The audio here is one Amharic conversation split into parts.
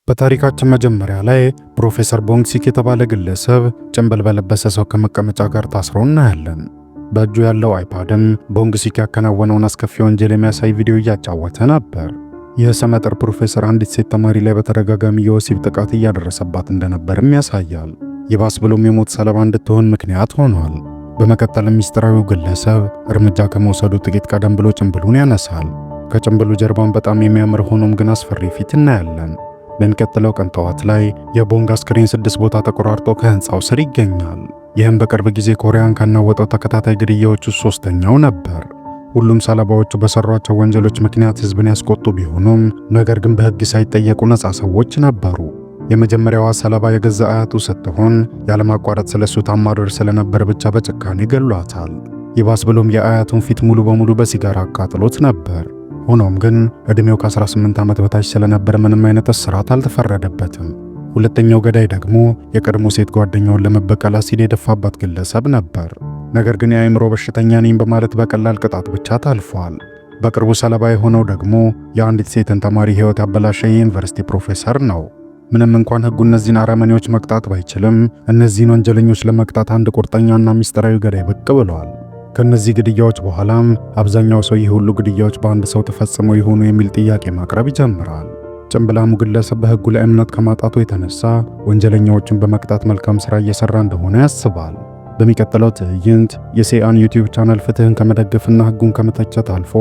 በታሪካችን መጀመሪያ ላይ ፕሮፌሰር ቦንግሲክ የተባለ ግለሰብ ጭንብል በለበሰ ሰው ከመቀመጫ ጋር ታስሮ እናያለን። በእጁ ያለው አይፓድም ቦንግሲክ ያከናወነውን አስከፊ ወንጀል የሚያሳይ ቪዲዮ እያጫወተ ነበር። ይህ ስመጥር ፕሮፌሰር አንዲት ሴት ተማሪ ላይ በተደጋጋሚ የወሲብ ጥቃት እያደረሰባት እንደነበርም ያሳያል። ይባስ ብሎም የሞት ሰለባ እንድትሆን ምክንያት ሆኗል። በመቀጠልም ሚስጥራዊው ግለሰብ እርምጃ ከመውሰዱ ጥቂት ቀደም ብሎ ጭንብሉን ያነሳል። ከጭንብሉ ጀርባን በጣም የሚያምር ሆኖም ግን አስፈሪ ፊት እናያለን። በሚቀጥለው ቀን ጠዋት ላይ የቦንግ አስክሬን 6 ቦታ ተቆራርጦ ከህንፃው ስር ይገኛል። ይህም በቅርብ ጊዜ ኮሪያን ካናወጠው ተከታታይ ግድያዎች ውስጥ ሶስተኛው ነበር። ሁሉም ሰለባዎቹ በሰሯቸው ወንጀሎች ምክንያት ህዝብን ያስቆጡ ቢሆኑም ነገር ግን በህግ ሳይጠየቁ ነፃ ሰዎች ነበሩ። የመጀመሪያዋ ሰለባ የገዛ አያቱ ስትሆን ያለማቋረጥ ስለሱ ታማዶር ስለነበር ብቻ በጭካኔ ገሏታል። ይባስ ብሎም የአያቱን ፊት ሙሉ በሙሉ በሲጋራ አቃጥሎት ነበር። ሆኖም ግን እድሜው ከ18 ዓመት በታች ስለነበር ምንም አይነት እስራት አልተፈረደበትም። ሁለተኛው ገዳይ ደግሞ የቀድሞ ሴት ጓደኛውን ለመበቀል አሲድ የደፋባት ግለሰብ ነበር። ነገር ግን የአእምሮ በሽተኛ ነኝ በማለት በቀላል ቅጣት ብቻ ታልፏል። በቅርቡ ሰለባ የሆነው ደግሞ የአንዲት ሴትን ተማሪ ህይወት ያበላሸ የዩኒቨርሲቲ ፕሮፌሰር ነው። ምንም እንኳን ህጉ እነዚህን አረመኔዎች መቅጣት ባይችልም እነዚህን ወንጀለኞች ለመቅጣት አንድ ቁርጠኛና ሚስጥራዊ ገዳይ ብቅ ብሏል። ከነዚህ ግድያዎች በኋላም አብዛኛው ሰው ይህ ሁሉ ግድያዎች በአንድ ሰው ተፈጽመው ይሆኑ የሚል ጥያቄ ማቅረብ ይጀምራል። ጭንብላሙ ግለሰብ በህጉ ላይ እምነት ከማጣቱ የተነሳ ወንጀለኛዎችን በመቅጣት መልካም ሥራ እየሰራ እንደሆነ ያስባል። በሚቀጥለው ትዕይንት የሴአን ዩቲዩብ ቻናል ፍትህን ከመደገፍና ህጉን ከመተቸት አልፎ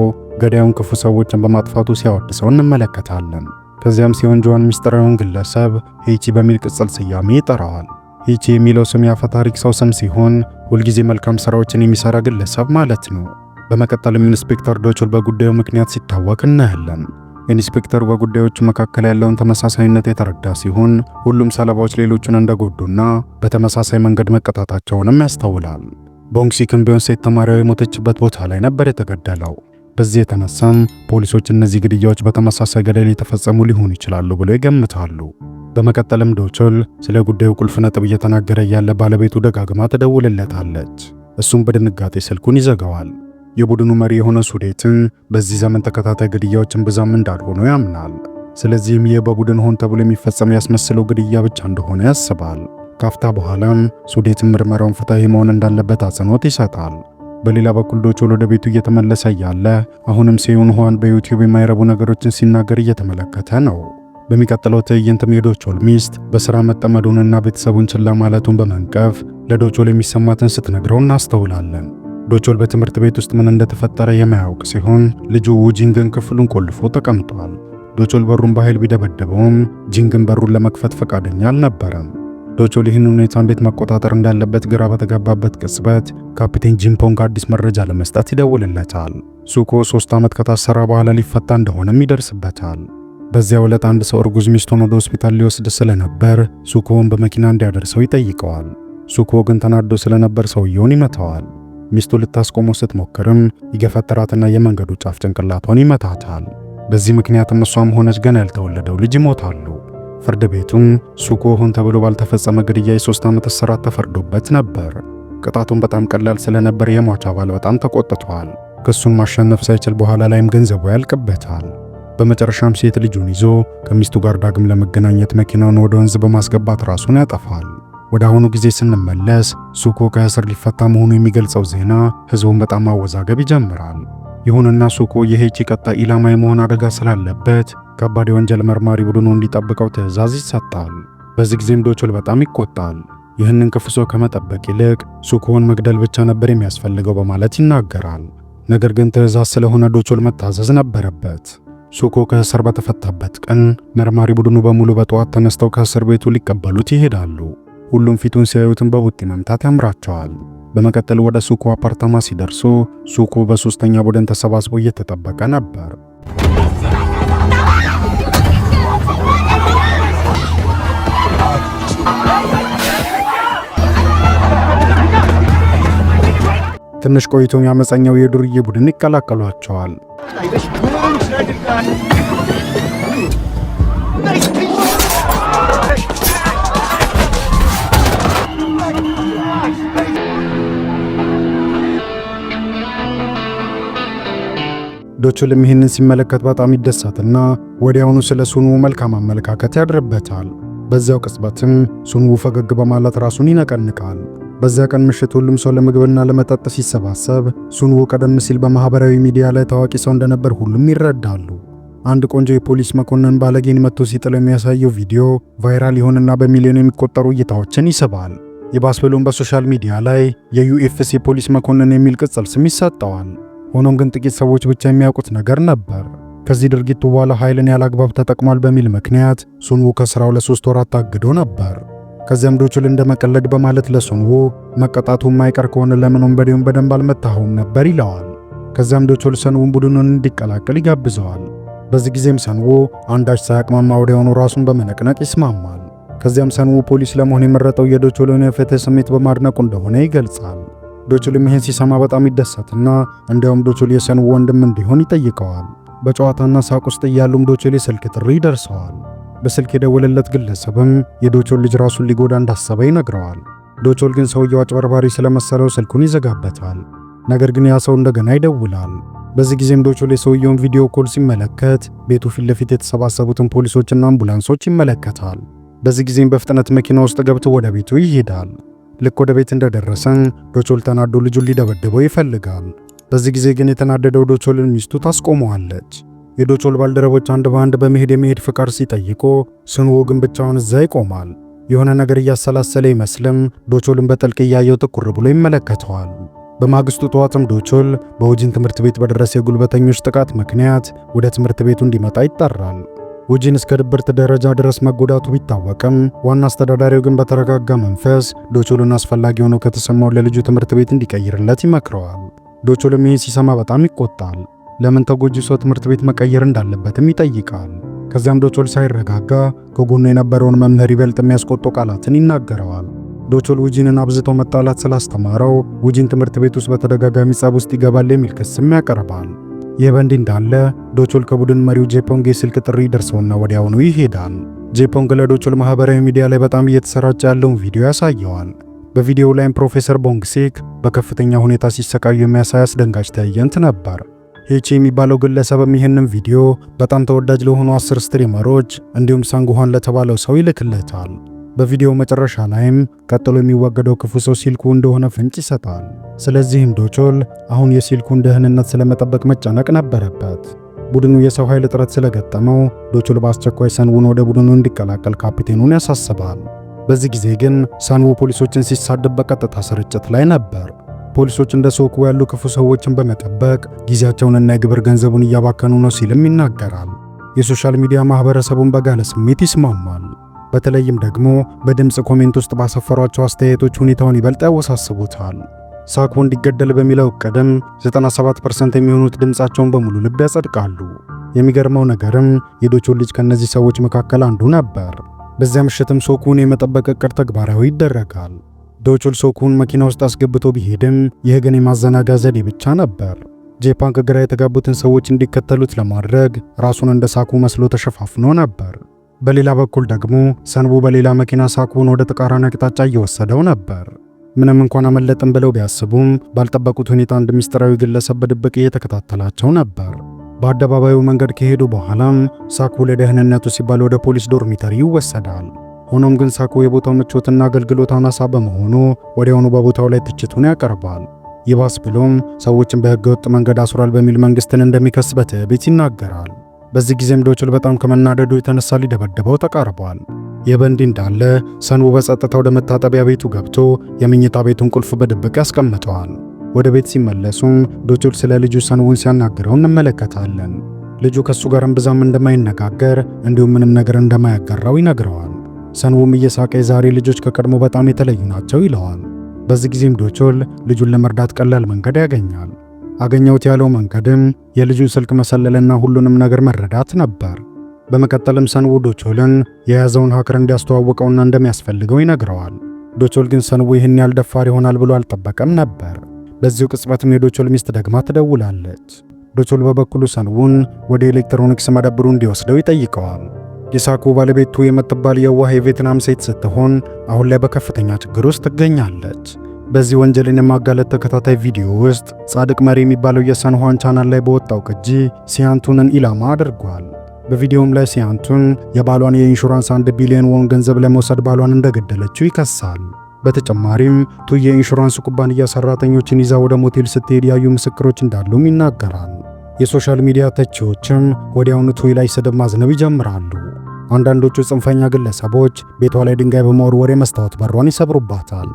ገዳዩን ክፉ ሰዎችን በማጥፋቱ ሲያወድሰው እንመለከታለን። ከዚያም ሲዮንጆዋን ሚስጥራዊውን ግለሰብ ሄቺ በሚል ቅጽል ስያሜ ይጠራዋል። ሄቺ የሚለው ስም የአፈ ታሪክ ሰው ስም ሲሆን ሁልጊዜ መልካም ሥራዎችን የሚሰራ ግለሰብ ማለት ነው። በመቀጠልም ኢንስፔክተር ዶቾል በጉዳዩ ምክንያት ሲታወቅ እናያለን። ኢንስፔክተሩ በጉዳዮቹ መካከል ያለውን ተመሳሳይነት የተረዳ ሲሆን ሁሉም ሰለባዎች ሌሎቹን እንደጎዱና በተመሳሳይ መንገድ መቀጣታቸውንም ያስተውላል። ቦንግሲክም ቢሆን ሴት ተማሪዋ የሞተችበት ቦታ ላይ ነበር የተገደለው። በዚህ የተነሳም ፖሊሶች እነዚህ ግድያዎች በተመሳሳይ ገዳይ የተፈጸሙ ሊሆኑ ይችላሉ ብለው ይገምታሉ። በመቀጠልም ዶቾል ስለ ጉዳዩ ቁልፍ ነጥብ እየተናገረ ያለ ባለቤቱ ደጋግማ ትደውልለታለች። እሱም በድንጋጤ ስልኩን ይዘጋዋል። የቡድኑ መሪ የሆነ ሱዴትን በዚህ ዘመን ተከታታይ ግድያዎችን ብዛም እንዳልሆኑ ያምናል። ስለዚህም ይህ በቡድን ሆን ተብሎ የሚፈጸም ያስመስለው ግድያ ብቻ እንደሆነ ያስባል። ካፍታ በኋላም ሱዴትን ምርመራውን ፍትሃዊ መሆን እንዳለበት አጽንኦት ይሰጣል። በሌላ በኩል ዶቾል ወደ ቤቱ እየተመለሰ ያለ አሁንም ሴዩን ሆዋን በዩቲዩብ የማይረቡ ነገሮችን ሲናገር እየተመለከተ ነው። በሚቀጥለው ትዕይንትም የዶቾል ሚስት በሥራ መጠመዱንና ቤተሰቡን ችላ ማለቱን በመንቀፍ ለዶቾል የሚሰማትን ስትነግረው እናስተውላለን። ዶቾል በትምህርት ቤት ውስጥ ምን እንደተፈጠረ የማያውቅ ሲሆን ልጁ ውጂንግን ክፍሉን ቆልፎ ተቀምጧል። ዶቾል በሩን በኃይል ቢደበደበውም ጂንግን በሩን ለመክፈት ፈቃደኛ አልነበረም። ዶቾል ይህን ሁኔታ እንዴት መቆጣጠር እንዳለበት ግራ በተጋባበት ቅጽበት ካፒቴን ጂንፖንግ አዲስ መረጃ ለመስጠት ይደውልለታል። ሱኮ 3 ዓመት ከታሰረ በኋላ ሊፈታ እንደሆነም ይደርስበታል። በዚያው ዕለት አንድ ሰው እርጉዝ ሚስቱን ወደ ሆስፒታል ሊወስድ ስለነበር ሱኮውን በመኪና እንዲያደርሰው ይጠይቀዋል። ሱኮ ግን ተናዶ ስለነበር ሰውየውን ይመታዋል። ሚስቱ ልታስቆመው ስትሞክርም ይገፈትራትና የመንገዱ ጫፍ ጭንቅላቷን ይመታታል። በዚህ ምክንያትም እሷም ሆነች ገና ያልተወለደው ልጅ ይሞታሉ። ፍርድ ቤቱም ሱኮ ሆን ተብሎ ባልተፈጸመ ግድያ የ3 ዓመት እስራት ተፈርዶበት ነበር። ቅጣቱን በጣም ቀላል ስለነበር የሟች አባል በጣም ተቆጥቷል። ክሱን ማሸነፍ ሳይችል በኋላ ላይም ገንዘቡ ያልቅበታል። በመጨረሻም ሴት ልጁን ይዞ ከሚስቱ ጋር ዳግም ለመገናኘት መኪናውን ወደ ወንዝ በማስገባት ራሱን ያጠፋል። ወደ አሁኑ ጊዜ ስንመለስ ሱኮ ከእስር ሊፈታ መሆኑ የሚገልጸው ዜና ህዝቡን በጣም ማወዛገብ ይጀምራል። ይሁንና ሱኮ የሄቺ ቀጣይ ኢላማ የመሆን አደጋ ስላለበት ከባድ የወንጀል መርማሪ ቡድኑ እንዲጠብቀው ትዕዛዝ ይሰጣል። በዚህ ጊዜም ዶቾል በጣም ይቆጣል። ይህንን ክፉ ሰው ከመጠበቅ ይልቅ ሱኮውን መግደል ብቻ ነበር የሚያስፈልገው በማለት ይናገራል። ነገር ግን ትዕዛዝ ስለሆነ ዶቾል መታዘዝ ነበረበት። ሱኮ ከእስር በተፈታበት ቀን መርማሪ ቡድኑ በሙሉ በጠዋት ተነስተው ከእስር ቤቱ ሊቀበሉት ይሄዳሉ። ሁሉም ፊቱን ሲያዩትን በቡጢ መምታት ያምራቸዋል። በመቀጠል ወደ ሱኮ አፓርታማ ሲደርሱ ሱኮ በሶስተኛ ቡድን ተሰባስቦ እየተጠበቀ ነበር። ትንሽ ቆይቶም ያመፀኛው የዱርዬ ቡድን ይቀላቀሏቸዋል። ዶችልም ይህንን ሲመለከት በጣም ይደሰትና ወዲያውኑ ስለ ሱንዉ መልካም አመለካከት ያድርበታል። በዚያው ቅጽበትም ሱንዉ ፈገግ በማለት ራሱን ይነቀንቃል። በዚያ ቀን ምሽት ሁሉም ሰው ለምግብና ለመጠጥ ሲሰባሰብ ሱንዉ ቀደም ሲል በማህበራዊ ሚዲያ ላይ ታዋቂ ሰው እንደነበር ሁሉም ይረዳሉ። አንድ ቆንጆ የፖሊስ መኮንን ባለጌን መጥቶ ሲጥል የሚያሳየው ቪዲዮ ቫይራል ይሆንና በሚሊዮን የሚቆጠሩ እይታዎችን ይስባል። ይባስ ብሎም በሶሻል ሚዲያ ላይ የዩኤፍሲ ፖሊስ መኮንን የሚል ቅጽል ስም ይሰጠዋል። ሆኖም ግን ጥቂት ሰዎች ብቻ የሚያውቁት ነገር ነበር። ከዚህ ድርጊቱ በኋላ ኃይልን ያላግባብ ተጠቅሟል በሚል ምክንያት ሱንዉ ከስራው ለ3 ወራት ታግዶ ነበር። ከዚያም ዶችል እንደመቀለድ በማለት ለሱንዉ መቀጣቱ የማይቀር ከሆነ ለምን ወንበዴውን በደንብ አልመታኸውም ነበር ይለዋል። ከዚያም ዶችል ሰንዉን ቡድኑን እንዲቀላቀል ይጋብዘዋል። በዚህ ጊዜም ሰንዉ አንዳች ሳያቅማማ ወዲያውኑ ራሱን በመነቅነቅ ይስማማል። ከዚያም ሰንዉ ፖሊስ ለመሆን የመረጠው የዶችልን የፍትህ ስሜት በማድነቁ እንደሆነ ይገልጻል። ዶችልም ይህን ሲሰማ በጣም ይደሰትና እንዲያውም ዶችል የሰንዉ ወንድም እንዲሆን ይጠይቀዋል። በጨዋታና ሳቅ ውስጥ እያሉም ዶችል የስልክ ጥሪ ይደርሰዋል። በስልክ የደወለለት ግለሰብም የዶችል ልጅ ራሱን ሊጎዳ እንዳሰበ ይነግረዋል። ዶችል ግን ሰውየው አጭበርባሪ ስለመሰለው ስልኩን ይዘጋበታል። ነገር ግን ያ ሰው እንደገና ይደውላል። በዚህ ጊዜም ዶችል የሰውየውን ቪዲዮ ኮል ሲመለከት ቤቱ ፊት ለፊት የተሰባሰቡትን ፖሊሶችና አምቡላንሶች ይመለከታል። በዚህ ጊዜም በፍጥነት መኪና ውስጥ ገብቶ ወደ ቤቱ ይሄዳል። ልክ ወደ ቤት እንደደረሰን ዶችል ተናዶ ልጁን ሊደበድበው ይፈልጋል። በዚህ ጊዜ ግን የተናደደው ዶችልን ሚስቱ ታስቆመዋለች። የዶችል ባልደረቦች አንድ በአንድ በመሄድ የመሄድ ፍቃድ ሲጠይቁ ሱንዉ ግን ብቻውን እዛ ይቆማል። የሆነ ነገር እያሰላሰለ ይመስልም ዶችልን በጥልቅ እያየው ትኩር ብሎ ይመለከተዋል። በማግስቱ ጠዋትም ዶችል በውጂን ትምህርት ቤት በደረሰ የጉልበተኞች ጥቃት ምክንያት ወደ ትምህርት ቤቱ እንዲመጣ ይጠራል። ውጂን እስከ ድብርት ደረጃ ድረስ መጎዳቱ ቢታወቅም ዋና አስተዳዳሪው ግን በተረጋጋ መንፈስ ዶችልን አስፈላጊ ሆኖ ከተሰማው ለልጁ ትምህርት ቤት እንዲቀይርለት ይመክረዋል። ዶችልም ይህን ሲሰማ በጣም ይቆጣል። ለምን ተጎጂ ሰው ትምህርት ቤት መቀየር እንዳለበትም ይጠይቃል። ከዚያም ዶችል ሳይረጋጋ ከጎኑ የነበረውን መምህር ይበልጥ የሚያስቆጡ ቃላትን ይናገረዋል። ዶችል ውጂንን አብዝቶ መጣላት ስላስተማረው ውጂን ትምህርት ቤት ውስጥ በተደጋጋሚ ጸብ ውስጥ ይገባል የሚል ክስም ያቀርባል። ይህ በእንዲህ እንዳለ ዶችል ከቡድን መሪው ጄፖንግ የስልክ ጥሪ ደርሰውና ወዲያውኑ ይሄዳል። ጄፖንግ ለዶችል ማህበራዊ ሚዲያ ላይ በጣም እየተሰራጨ ያለውን ቪዲዮ ያሳየዋል። በቪዲዮው ላይም ፕሮፌሰር ቦንግሲክ በከፍተኛ ሁኔታ ሲሰቃዩ የሚያሳይ አስደንጋጭ ትዕይንት ነበር። ሄቺ የሚባለው ግለሰብም ይህንን ቪዲዮ በጣም ተወዳጅ ለሆኑ 10 ስትሪመሮች እንዲሁም ሳንጉሃን ለተባለው ሰው ይልክለታል። በቪዲዮው መጨረሻ ላይም ቀጥሎ የሚወገደው ክፉ ሰው ሲልኩ እንደሆነ ፍንጭ ይሰጣል። ስለዚህም ዶችል አሁን የሲልኩን ደህንነት ስለመጠበቅ መጨነቅ ነበረበት። ቡድኑ የሰው ኃይል እጥረት ስለገጠመው ዶችል በአስቸኳይ ሰንዉን ወደ ቡድኑ እንዲቀላቀል ካፒቴኑን ያሳስባል። በዚህ ጊዜ ግን ሰንዉ ፖሊሶችን ሲሳደብ በቀጥታ ስርጭት ላይ ነበር። ፖሊሶች እንደ ሶኩ ያሉ ክፉ ሰዎችን በመጠበቅ ጊዜያቸውንና የግብር ገንዘቡን እያባከኑ ነው ሲልም ይናገራል። የሶሻል ሚዲያ ማህበረሰቡን በጋለ ስሜት ይስማማል። በተለይም ደግሞ በድምፅ ኮሜንት ውስጥ ባሰፈሯቸው አስተያየቶች ሁኔታውን ይበልጥ ያወሳስቡታል። ሳኩ እንዲገደል በሚለው ዕቅድም 97% የሚሆኑት ድምፃቸውን በሙሉ ልብ ያጸድቃሉ። የሚገርመው ነገርም የዶችል ልጅ ከነዚህ ሰዎች መካከል አንዱ ነበር። በዚያ ምሽትም ሶኩን የመጠበቅ ዕቅድ ተግባራዊ ይደረጋል። ዶችል ሶኩን መኪና ውስጥ አስገብቶ ቢሄድም ይህ ግን የማዘናጋ ዘዴ ብቻ ነበር። ጄፖንግ ግራ የተጋቡትን ሰዎች እንዲከተሉት ለማድረግ ራሱን እንደ ሳኩ መስሎ ተሸፋፍኖ ነበር። በሌላ በኩል ደግሞ ሰንዉ በሌላ መኪና ሳኩን ወደ ተቃራኒ አቅጣጫ እየወሰደው ነበር። ምንም እንኳን አመለጥን ብለው ቢያስቡም ባልጠበቁት ሁኔታ አንድ ምስጢራዊ ግለሰብ በድብቅ እየተከታተላቸው ነበር። በአደባባዩ መንገድ ከሄዱ በኋላም ሳኩ ለደህንነቱ ሲባል ወደ ፖሊስ ዶርሚተሪ ይወሰዳል። ሆኖም ግን ሳኩ የቦታው ምቾትና አገልግሎት አናሳ በመሆኑ ወዲያውኑ በቦታው ላይ ትችቱን ያቀርባል። ይባስ ብሎም ሰዎችን በህገወጥ መንገድ አስሯል በሚል መንግስትን እንደሚከስ በትዕቢት ይናገራል። በዚህ ጊዜም ዶችል በጣም ከመናደዱ የተነሳ ሊደበድበው ተቃርቧል። ይህ በእንዲህ እንዳለ ሰንዉ በጸጥታ ወደ መታጠቢያ ቤቱ ገብቶ የመኝታ ቤቱን ቁልፍ በድብቅ ያስቀምጠዋል። ወደ ቤት ሲመለሱም ዶችል ስለ ልጁ ሰንዉን ሲያናግረው እንመለከታለን። ልጁ ከሱ ጋር እምብዛም እንደማይነጋገር እንዲሁም ምንም ነገር እንደማያጋራው ይነግረዋል። ሰንዉም እየሳቀ የዛሬ ልጆች ከቀድሞ በጣም የተለዩ ናቸው ይለዋል። በዚህ ጊዜም ዶችል ልጁን ለመርዳት ቀላል መንገድ ያገኛል። አገኘሁት ያለው መንገድም የልጁን ስልክ መሰለልና ሁሉንም ነገር መረዳት ነበር። በመቀጠልም ሰንዉ ዶችልን የያዘውን ሃከር እንዲያስተዋውቀውና እንደሚያስፈልገው ይነግረዋል። ዶችል ግን ሰንዉ ይህን ያህል ደፋር ይሆናል ብሎ አልጠበቀም ነበር። በዚሁ ቅጽበትም የዶችል ሚስት ደግማ ትደውላለች። ዶችል በበኩሉ ሰንዉን ወደ ኤሌክትሮኒክስ መደብሩ እንዲወስደው ይጠይቀዋል። የሳኩ ባለቤቱ የምትባል የዋህ የቬትናም ሴት ስትሆን አሁን ላይ በከፍተኛ ችግር ውስጥ ትገኛለች። በዚህ ወንጀልን የማጋለጥ ተከታታይ ቪዲዮ ውስጥ ጻድቅ መሪ የሚባለው የሰንኋን ቻናል ላይ በወጣው ቅጂ ሲያንቱንን ኢላማ አድርጓል። በቪዲዮውም ላይ ሲያንቱን የባሏን የኢንሹራንስ 1 ቢሊዮን ወን ገንዘብ ለመውሰድ ባሏን እንደገደለችው ይከሳል። በተጨማሪም ቱ የኢንሹራንስ ኩባንያ ሰራተኞችን ይዛ ወደ ሞቴል ስትሄድ ያዩ ምስክሮች እንዳሉም ይናገራል። የሶሻል ሚዲያ ተቺዎችም ወዲያውኑ ቱይ ላይ ስድብ ማዝነብ ይጀምራሉ። አንዳንዶቹ ጽንፈኛ ግለሰቦች ቤቷ ላይ ድንጋይ በመወርወር የመስታወት በሯን ይሰብሩባታል።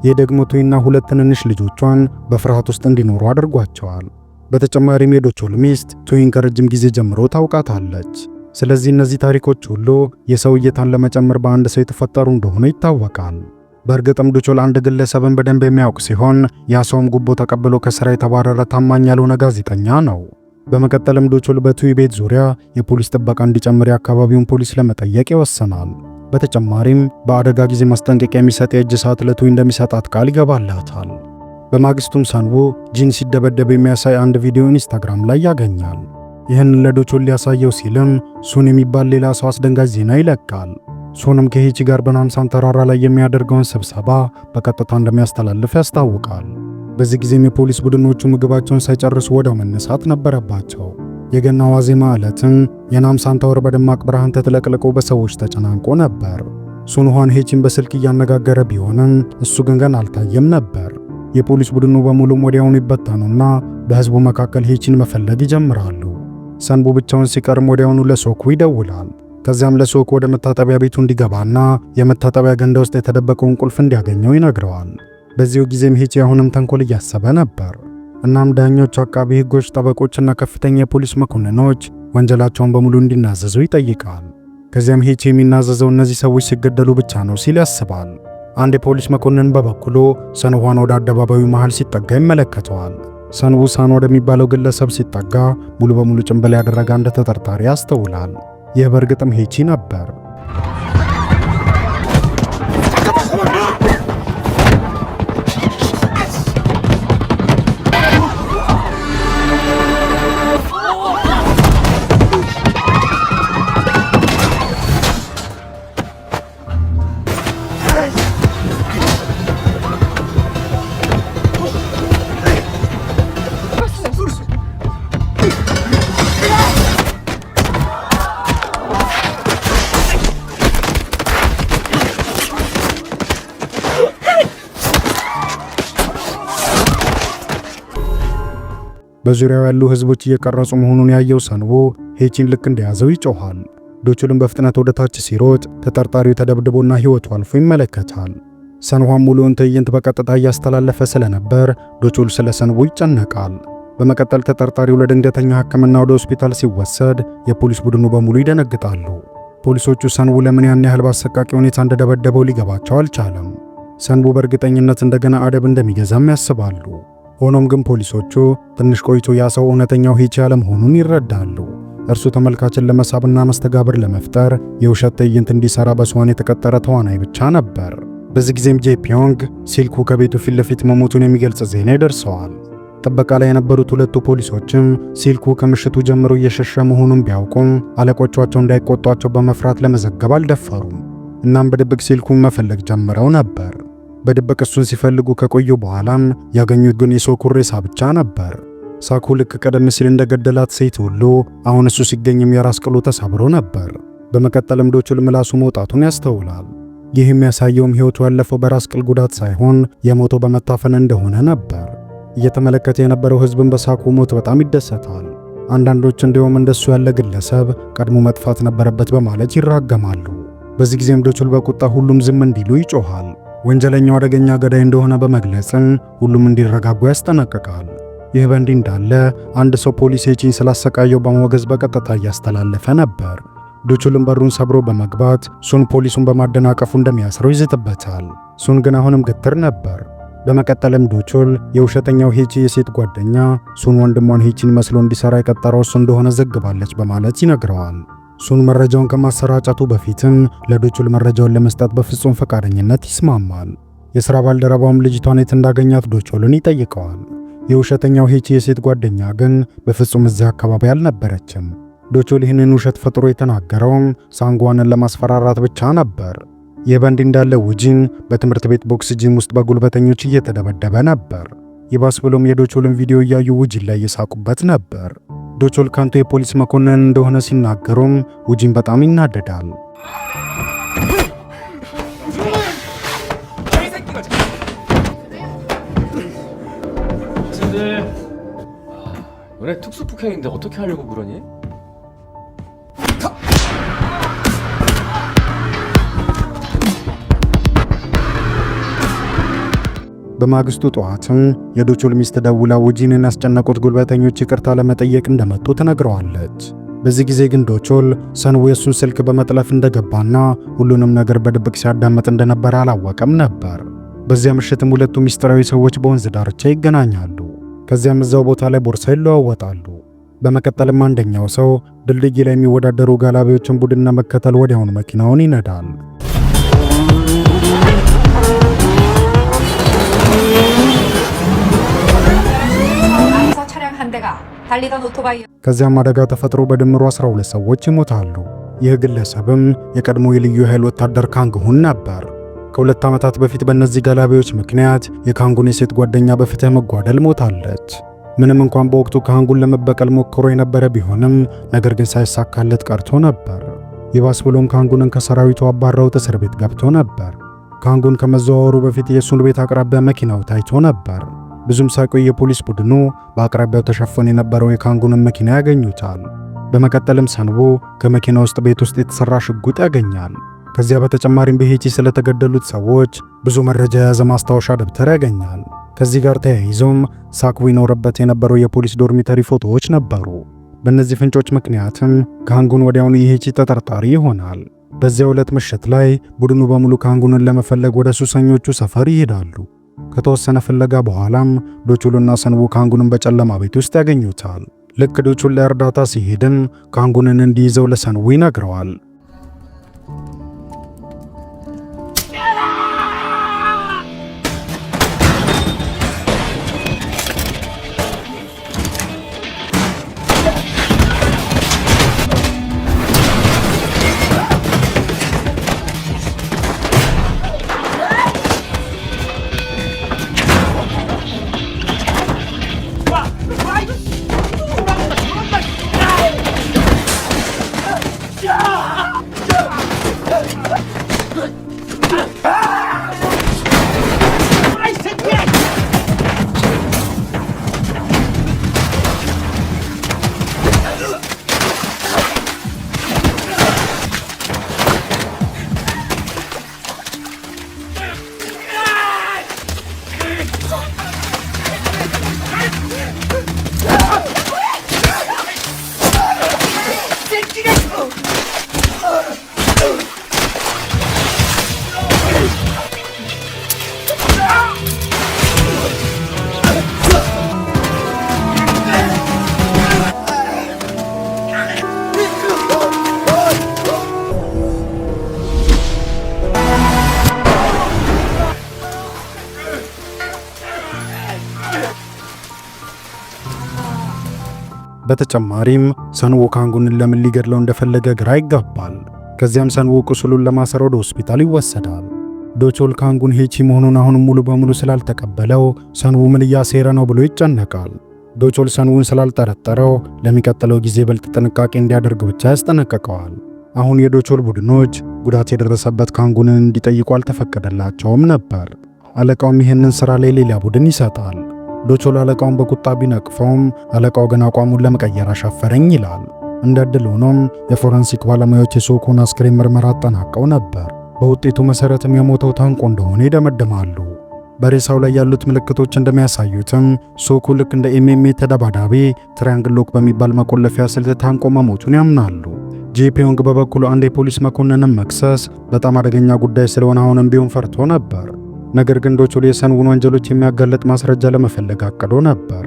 ይህ ደግሞ ቱይና 2 ትንንሽ ልጆቿን በፍርሃት ውስጥ እንዲኖሩ አድርጓቸዋል። በተጨማሪም የዶቾል ሚስት ቱይን ከረጅም ጊዜ ጀምሮ ታውቃታለች። ስለዚህ እነዚህ ታሪኮች ሁሉ የሰው እይታን ለመጨመር በአንድ ሰው የተፈጠሩ እንደሆነ ይታወቃል። በእርግጥም ዶቾል አንድ ግለሰብን በደንብ የሚያውቅ ሲሆን ያ ሰውም ጉቦ ተቀብሎ ከሥራ የተባረረ ታማኝ ያልሆነ ጋዜጠኛ ነው። በመቀጠልም ዶቾል በቱይ ቤት ዙሪያ የፖሊስ ጥበቃ እንዲጨምር የአካባቢውን ፖሊስ ለመጠየቅ ይወስናል። በተጨማሪም በአደጋ ጊዜ ማስጠንቀቂያ የሚሰጥ የእጅ ሰዓት ለቱይ እንደሚሰጣት ቃል ይገባላታል። በማግስቱም ሰንዎ ጂን ሲደበደብ የሚያሳይ አንድ ቪዲዮ ኢንስታግራም ላይ ያገኛል። ይህንን ለዶቾል ሊያሳየው ሲልም ሱን የሚባል ሌላ ሰው አስደንጋጭ ዜና ይለቃል። ሱንም ከሄቺ ጋር በናምሳን ተራራ ላይ የሚያደርገውን ስብሰባ በቀጥታ እንደሚያስተላልፍ ያስታውቃል። በዚህ ጊዜም የፖሊስ ቡድኖቹ ምግባቸውን ሳይጨርሱ ወዲያው መነሳት ነበረባቸው። የገና ዋዜማ ዕለትም የናምሳን ታወር በደማቅ ብርሃን ተጥለቅልቆ በሰዎች ተጨናንቆ ነበር። ሱንኋን ሄቺን በስልክ እያነጋገረ ቢሆንም እሱ ግን ገና አልታየም ነበር። የፖሊስ ቡድኑ በሙሉም ወዲያውኑ ይበተኑና በህዝቡ መካከል ሄቺን መፈለግ ይጀምራሉ። ሰንቡ ብቻውን ሲቀርም ወዲያውኑ ለሶኩ ይደውላል። ከዚያም ለሶኩ ወደ መታጠቢያ ቤቱ እንዲገባና የመታጠቢያ ገንዳ ውስጥ የተደበቀውን ቁልፍ እንዲያገኘው ይነግረዋል። በዚሁ ጊዜም ሄቺ አሁንም ተንኮል እያሰበ ነበር። እናም ዳኞች፣ አቃቢ ህጎች፣ ጠበቆችና ከፍተኛ የፖሊስ መኮንኖች ወንጀላቸውን በሙሉ እንዲናዘዙ ይጠይቃል። ከዚያም ሄቺ የሚናዘዘው እነዚህ ሰዎች ሲገደሉ ብቻ ነው ሲል ያስባል። አንድ የፖሊስ መኮንን በበኩሉ ሰንኋን ወደ አደባባዩ መሃል ሲጠጋ ይመለከተዋል። ሰንቡ ሳን ወደሚባለው ግለሰብ ሲጠጋ ሙሉ በሙሉ ጭንብል ያደረገ አንድ ተጠርጣሪ ያስተውላል። ይህ በእርግጥም ሄቺ ነበር። በዙሪያው ያሉ ህዝቦች እየቀረጹ መሆኑን ያየው ሰንዎ ሄቺን ልክ እንደያዘው ይጮሃል። ዶቾልም በፍጥነት ወደ ታች ሲሮጥ ተጠርጣሪው ተደብድቦና ህይወቱ አልፎ ይመለከታል። ሰንኋም ሙሉውን ትዕይንት በቀጥታ እያስተላለፈ ስለነበር ዶቾል ስለ ሰንዎ ይጨነቃል። በመቀጠል ተጠርጣሪው ለድንገተኛ ሕክምና ወደ ሆስፒታል ሲወሰድ የፖሊስ ቡድኑ በሙሉ ይደነግጣሉ። ፖሊሶቹ ሰንቡ ለምን ያን ያህል በአሰቃቂ ሁኔታ እንደደበደበው ሊገባቸው አልቻለም። ሰንቡ በእርግጠኝነት እንደገና አደብ እንደሚገዛም ያስባሉ። ሆኖም ግን ፖሊሶቹ ትንሽ ቆይቶ ያ ሰው እውነተኛው ሄቺ አለመሆኑን ይረዳሉ። እርሱ ተመልካችን ለመሳብና መስተጋብር ለመፍጠር የውሸት ትዕይንት እንዲሰራ በስዋን የተቀጠረ ተዋናይ ብቻ ነበር። በዚህ ጊዜም ጄፒዮንግ ሲልኩ ከቤቱ ፊት ለፊት መሞቱን የሚገልጽ ዜና ይደርሰዋል። ጥበቃ ላይ የነበሩት 2 ፖሊሶችም ሲልኩ ከምሽቱ ጀምሮ እየሸሸ መሆኑን ቢያውቁም አለቆቻቸው እንዳይቆጧቸው በመፍራት ለመዘገብ አልደፈሩም። እናም በድብቅ ሲልኩን መፈለግ ጀምረው ነበር። በድብቅ እሱን ሲፈልጉ ከቆዩ በኋላም ያገኙት ግን የሶኩን ሬሳ ብቻ ነበር። ሳኩ ልክ ቀደም ሲል እንደገደላት ሴት ሁሉ አሁን እሱ ሲገኝም የራስ ቅሉ ተሰብሮ ነበር። በመቀጠልም ዶቾል ምላሱ መውጣቱን ያስተውላል። ይህ የሚያሳየውም ሕይወቱ ያለፈው በራስ ቅል ጉዳት ሳይሆን የሞተው በመታፈን እንደሆነ ነበር። እየተመለከተ የነበረው ሕዝብን በሳኩ ሞት በጣም ይደሰታል። አንዳንዶች እንዲሁም እንደሱ ያለ ግለሰብ ቀድሞ መጥፋት ነበረበት በማለት ይራገማሉ። በዚህ ጊዜም ዶቾል በቁጣ ሁሉም ዝም እንዲሉ ይጮሃል። ወንጀለኛው አደገኛ ገዳይ እንደሆነ በመግለጽም ሁሉም እንዲረጋጉ ያስጠነቅቃል። ይህ በእንዲህ እንዳለ አንድ ሰው ፖሊስ ሄቺን ስላሰቃየው በመወገዝ በቀጥታ እያስተላለፈ ነበር። ዶቾልም በሩን ሰብሮ በመግባት ሱን ፖሊሱን በማደናቀፉ እንደሚያስረው ይዝትበታል። ሱን ግን አሁንም ግትር ነበር። በመቀጠልም ዶቾል የውሸተኛው ሄቺ የሴት ጓደኛ ሱን ወንድሟን ሄቺን መስሎ እንዲሰራ የቀጠረው እሱ እንደሆነ ዘግባለች በማለት ይነግረዋል። ሱን መረጃውን ከማሰራጨቱ በፊትም ለዶቾል መረጃውን ለመስጠት በፍጹም ፈቃደኝነት ይስማማል። የሥራ ባልደረባውም ልጅቷን የት እንዳገኛት ዶቾልን ይጠይቀዋል። የውሸተኛው ሄቺ የሴት ጓደኛ ግን በፍጹም እዚያ አካባቢ አልነበረችም። ዶቾል ይህንን ውሸት ፈጥሮ የተናገረውም ሳንጓንን ለማስፈራራት ብቻ ነበር። ይህ በእንዲህ እንዳለ ውጂን በትምህርት ቤት ቦክስ ጂም ውስጥ በጉልበተኞች እየተደበደበ ነበር። ይባስ ብሎም የዶቾልን ቪዲዮ እያዩ ውጂን ላይ እየሳቁበት ነበር። ዶቾል ካንቱ የፖሊስ መኮንን እንደሆነ ሲናገሩም ውጂን በጣም ይናደዳል። 너네 특수 폭행인데 어떻게 하려고 그러니? በማግስቱ ጠዋትም የዶቾል ሚስት ደውላ ውጂንን ያስጨነቁት ጉልበተኞች ይቅርታ ለመጠየቅ እንደመጡ ትነግረዋለች። በዚህ ጊዜ ግን ዶቾል ሰንዎ የሱን ስልክ በመጥለፍ እንደገባና ሁሉንም ነገር በድብቅ ሲያዳምጥ እንደነበር አላወቀም ነበር። በዚያ ምሽትም ሁለቱ ሚስጥራዊ ሰዎች በወንዝ ዳርቻ ይገናኛሉ። ከዚያም እዛው ቦታ ላይ ቦርሳ ይለዋወጣሉ። በመቀጠልም አንደኛው ሰው ድልድይ ላይ የሚወዳደሩ ጋላቢዎችን ቡድን ለመከተል ወዲያውኑ መኪናውን ይነዳል። ከዚያም አደጋ ተፈጥሮ በድምሩ 12 ሰዎች ይሞታሉ። ይህ ግለሰብም የቀድሞ የልዩ ኃይል ወታደር ካንግሁን ነበር። ከ2 ዓመታት በፊት በእነዚህ ጋላቢዎች ምክንያት የካንጉን የሴት ጓደኛ በፍትህ መጓደል ሞታለች። ምንም እንኳን በወቅቱ ካንጉን ለመበቀል ሞክሮ የነበረ ቢሆንም ነገር ግን ሳይሳካለት ቀርቶ ነበር። ይባስ ብሎም ካንጉንን ከሰራዊቱ አባረውት እስር ቤት ገብቶ ነበር። ካንጉን ከመዘዋወሩ በፊት የሱን ቤት አቅራቢያ መኪናው ታይቶ ነበር። ብዙም ሳይቆይ የፖሊስ ቡድኑ በአቅራቢያው ተሸፍኖ የነበረው የካንጉንን መኪና ያገኙታል። በመቀጠልም ሰንዎ ከመኪና ውስጥ ቤት ውስጥ የተሰራ ሽጉጥ ያገኛል። ከዚያ በተጨማሪም በሄቺ ስለተገደሉት ሰዎች ብዙ መረጃ የያዘ ማስታወሻ ደብተር ያገኛል። ከዚህ ጋር ተያይዞም ሳክቡ ይኖርበት የነበረው የፖሊስ ዶርሚተሪ ፎቶዎች ነበሩ። በእነዚህ ፍንጮች ምክንያትም ካንጉን ወዲያውኑ የሄቺ ተጠርጣሪ ይሆናል። በዚያው ዕለት ምሽት ላይ ቡድኑ በሙሉ ካንጉንን ለመፈለግ ወደ ሱሰኞቹ ሰፈር ይሄዳሉ። ከተወሰነ ፍለጋ በኋላም ዶቾልና ሰንዎ ካንጉንን በጨለማ ቤት ውስጥ ያገኙታል። ልክ ዶቾል ለእርዳታ ሲሄድም ካንጉንን እንዲይዘው ለሰንዎ ይነግረዋል። በተጨማሪም ሰንዎ ካንጉንን ለምን ሊገድለው እንደፈለገ ግራ ይጋባል። ከዚያም ሰንዎ ቁስሉን ለማሰር ወደ ሆስፒታል ይወሰዳል። ዶቾል ካንጉን ሄቺ መሆኑን አሁንም ሙሉ በሙሉ ስላልተቀበለው ሰንዎ ምን እያሴረ ነው ብሎ ይጨነቃል። ዶቾል ሰንዎን ስላልጠረጠረው ለሚቀጥለው ጊዜ በልጥ ጥንቃቄ እንዲያደርግ ብቻ ያስጠነቅቀዋል። አሁን የዶቾል ቡድኖች ጉዳት የደረሰበት ካንጉንን እንዲጠይቁ አልተፈቀደላቸውም ነበር። አለቃውም ይህንን ሥራ ላይ ሌላ ቡድን ይሰጣል። ዶቾል አለቃውን በቁጣ ቢነቅፈውም አለቃው ግን አቋሙን ለመቀየር አሻፈረኝ ይላል። እንደ ዕድል ሆኖም የፎረንሲክ ባለሙያዎች የሶኩን አስክሬን ምርመራ አጠናቀው ነበር። በውጤቱ መሠረትም የሞተው ታንቆ እንደሆነ ይደመድማሉ። በሬሳው ላይ ያሉት ምልክቶች እንደሚያሳዩትም ሶኩ ልክ እንደ ኤምኤምኤ ተደባዳቢ ትራያንግል ሎክ በሚባል መቆለፊያ ስልት ታንቆ መሞቱን ያምናሉ። ጄፒዮንግ በበኩሉ አንድ የፖሊስ መኮንንን መክሰስ በጣም አደገኛ ጉዳይ ስለሆነ አሁንም ቢሆን ፈርቶ ነበር። ነገር ግን ዶቾል የሰንውን ወንጀሎች የሚያጋለጥ ማስረጃ ለመፈለግ አቅዶ ነበር።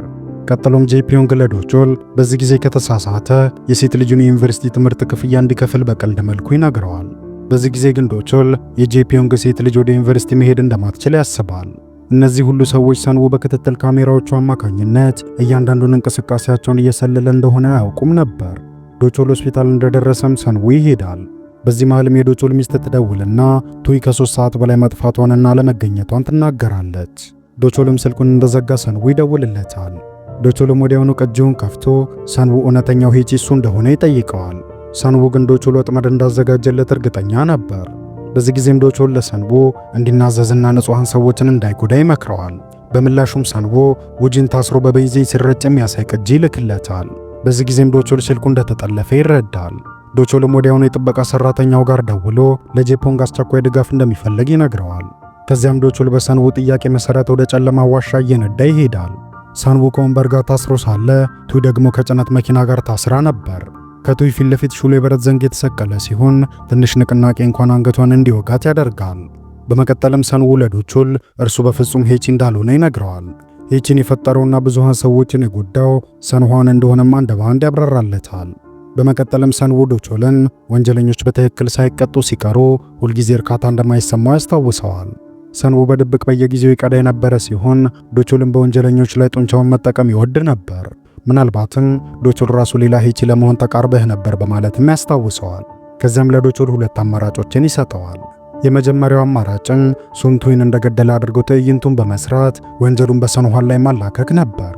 ቀጥሎም ጄፒዮንግ ለዶቾል በዚህ ጊዜ ከተሳሳተ የሴት ልጁን የዩኒቨርሲቲ ትምህርት ክፍያ እንዲከፍል በቀልድ መልኩ ይነግረዋል። በዚህ ጊዜ ግን ዶቾል የጄፒዮንግ ሴት ልጅ ወደ ዩኒቨርሲቲ መሄድ እንደማትችል ያስባል። እነዚህ ሁሉ ሰዎች ሰንዎ በክትትል ካሜራዎቹ አማካኝነት እያንዳንዱን እንቅስቃሴያቸውን እየሰለለ እንደሆነ አያውቁም ነበር። ዶቾል ሆስፒታል እንደደረሰም ሰንዎ ይሄዳል። በዚህ መሃልም የዶቾል ሚስት ትደውልና ቱይ ከ3 ሰዓት በላይ መጥፋቷንና ለመገኘቷን ትናገራለች። ዶቾልም ስልኩን እንደዘጋ ሰንዉ ይደውልለታል። ዶቾልም ወዲያውኑ ቅጂውን ከፍቶ ሰንዉ እውነተኛው ሄቺ እሱ እንደሆነ ይጠይቀዋል። ሰንዉ ግን ዶቾል ወጥመድ እንዳዘጋጀለት እርግጠኛ ነበር። በዚህ ጊዜም ዶቾል ለሰንዎ እንዲናዘዝና ንጹሃን ሰዎችን እንዳይጎዳ ይመክረዋል። በምላሹም ሰንዎ ውጂን ታስሮ በቤይዜ ሲረጭ የሚያሳይ ቅጂ ይልክለታል። በዚህ ጊዜም ዶቾል ስልኩ እንደተጠለፈ ይረዳል። ዶቾልም ወዲያውኑ የጥበቃ ሰራተኛው ጋር ደውሎ ለጄፖንግ አስቸኳይ ድጋፍ እንደሚፈልግ ይነግረዋል። ከዚያም ዶቾል በሰንዎ ጥያቄ መሰረት ወደ ጨለማ ዋሻ እየነዳ ይሄዳል። ሰንዎ ከወንበር ጋር ታስሮ ሳለ ቱይ ደግሞ ከጭነት መኪና ጋር ታስራ ነበር። ከቱይ ፊት ለፊት ሹሉ የብረት ዘንግ የተሰቀለ ሲሆን ትንሽ ንቅናቄ እንኳን አንገቷን እንዲወጋት ያደርጋል። በመቀጠልም ሰንዎ ለዶቾል እርሱ በፍጹም ሄቺ እንዳልሆነ ይነግረዋል። ሄቺን የፈጠረውና ብዙሃን ሰዎችን የጎዳው ሰንኋን እንደሆነም አንድ በአንድ ያብራራለታል። በመቀጠልም ሰንዎ ዶቾልን ወንጀለኞች በትክክል ሳይቀጡ ሲቀሩ ሁልጊዜ እርካታ እንደማይሰማው ያስታውሰዋል። ሰንዎ በድብቅ በየጊዜው ይቀዳ የነበረ ሲሆን ዶቾልን በወንጀለኞች ላይ ጡንቻውን መጠቀም ይወድ ነበር። ምናልባትም ዶቾል ራሱ ሌላ ሄቺ ለመሆን ተቃርበህ ነበር በማለትም ያስታውሰዋል። ከዚያም ለዶቾል 2 አማራጮችን ይሰጠዋል። የመጀመሪያው አማራጭን ሱንቱይን እንደገደለ አድርጎ ትዕይንቱን በመስራት ወንጀሉን በሰንኋን ላይ ማላከክ ነበር።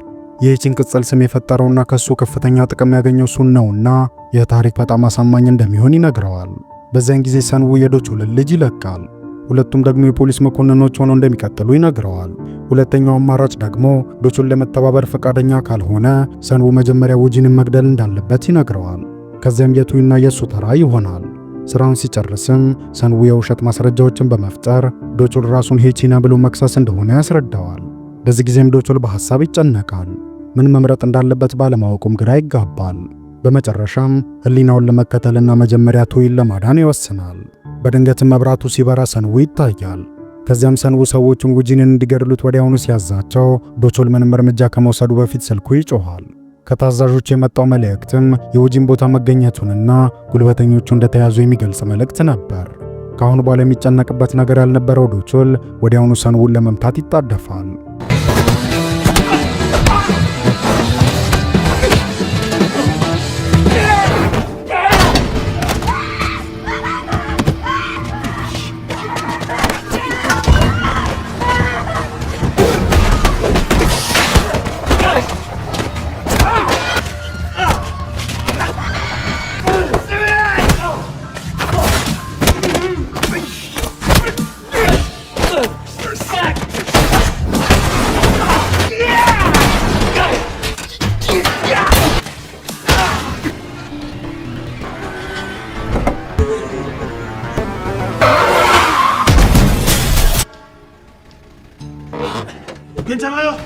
የሄቺን ቅጽል ስም የፈጠረውና ከሱ ከፍተኛ ጥቅም ያገኘው ሱን ነውና የታሪክ በጣም አሳማኝ እንደሚሆን ይነግረዋል። በዚያን ጊዜ ሰንዎ የዶቾልን ልጅ ይለቃል። ሁለቱም ደግሞ የፖሊስ መኮንኖች ሆነው እንደሚቀጥሉ ይነግረዋል። ሁለተኛው አማራጭ ደግሞ ዶቾል ለመተባበር ፈቃደኛ ካልሆነ ሰንዎ መጀመሪያ ውጂንን መግደል እንዳለበት ይነግረዋል። ከዚያም የቱይና የሱ ተራ ይሆናል። ስራውን ሲጨርስም ሰንዎ የውሸት ማስረጃዎችን በመፍጠር ዶቾል ራሱን ሄቺና ብሎ መክሰስ እንደሆነ ያስረዳዋል። በዚህ ጊዜም ዶቾል በሐሳብ ይጨነቃል። ምን መምረጥ እንዳለበት ባለማወቁም ግራ ይጋባል። በመጨረሻም ህሊናውን ለመከተልና መጀመሪያ ቱይን ለማዳን ይወስናል። በድንገትም መብራቱ ሲበራ ሰንዎ ይታያል። ከዚያም ሰንዎ ሰዎቹን ውጂንን እንዲገድሉት ወዲያውኑ ሲያዛቸው ዶቾል ምንም እርምጃ ከመውሰዱ በፊት ስልኩ ይጮኻል። ከታዛዦች የመጣው መልእክትም የውጂን ቦታ መገኘቱንና ጉልበተኞቹ እንደተያዙ የሚገልጽ መልእክት ነበር። ከአሁኑ በኋላ የሚጨነቅበት ነገር ያልነበረው ዶቾል ወዲያውኑ ሰንዎን ለመምታት ይጣደፋል። 괜찮아요?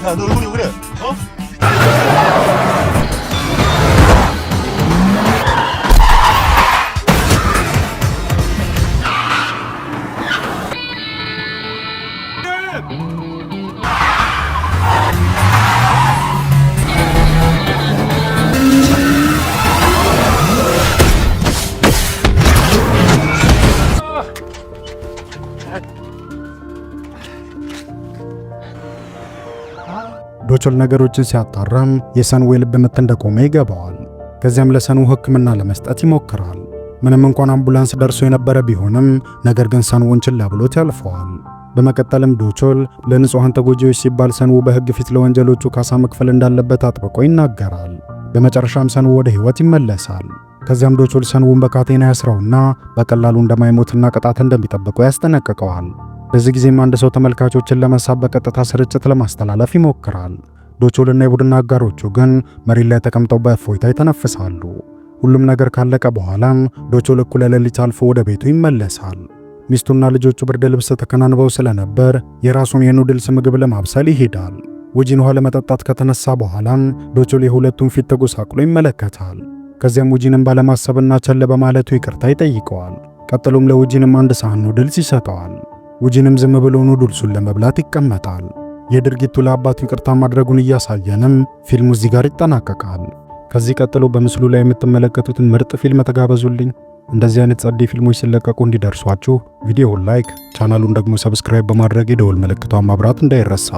야, 너 얼굴이 왜 그래? 어? ዶቾል ነገሮችን ሲያጣራም የሰንዎ ልብ ምት እንደቆመ ይገባዋል። ከዚያም ለሰንዎ ሕክምና ለመስጠት ይሞክራል። ምንም እንኳን አምቡላንስ ደርሶ የነበረ ቢሆንም ነገር ግን ሰንዎን ችላ ብሎት ያልፈዋል። በመቀጠልም ዶቾል ለንጹሃን ተጎጂዎች ሲባል ሰንዎ በሕግ ፊት ለወንጀሎቹ ካሳ መክፈል እንዳለበት አጥብቆ ይናገራል። በመጨረሻም ሰንዎ ወደ ሕይወት ይመለሳል። ከዚያም ዶቾል ሰንዎን በካቴና ያስረውና በቀላሉ እንደማይሞትና ቅጣት እንደሚጠብቀው ያስጠነቅቀዋል። በዚህ ጊዜም አንድ ሰው ተመልካቾችን ለመሳብ በቀጥታ ስርጭት ለማስተላለፍ ይሞክራል። ዶቾልና የቡድን አጋሮቹ ግን መሬት ላይ ተቀምጠው በእፎይታ ይተነፍሳሉ። ሁሉም ነገር ካለቀ በኋላም ዶቾል እኩለ ሌሊት አልፎ ወደ ቤቱ ይመለሳል። ሚስቱና ልጆቹ ብርድ ልብስ ተከናንበው ስለነበር የራሱን የኑድልስ ምግብ ለማብሰል ይሄዳል። ውጂን ውሃ ለመጠጣት ከተነሳ በኋላም ዶቾል የሁለቱን ፊት ተጎሳቅሎ ይመለከታል። ከዚያም ውጂንም ባለማሰብና ቸል በማለቱ ይቅርታ ይጠይቀዋል። ቀጥሎም ለውጂንም አንድ ሳህን ኑድልስ ይሰጠዋል። ውጂንም ዝም ብሎ ኑድልሱን ለመብላት ይቀመጣል። የድርጊቱ ለአባቱ ይቅርታ ማድረጉን እያሳየንም ፊልሙ እዚህ ጋር ይጠናቀቃል። ከዚህ ቀጥሎ በምስሉ ላይ የምትመለከቱትን ምርጥ ፊልም ተጋበዙልኝ። እንደዚህ አይነት ጸዴ ፊልሞች ሲለቀቁ እንዲደርሷችሁ ቪዲዮውን ላይክ፣ ቻናሉን ደግሞ ሰብስክራይብ በማድረግ የደወል ምልክቷን ማብራት እንዳይረሳ።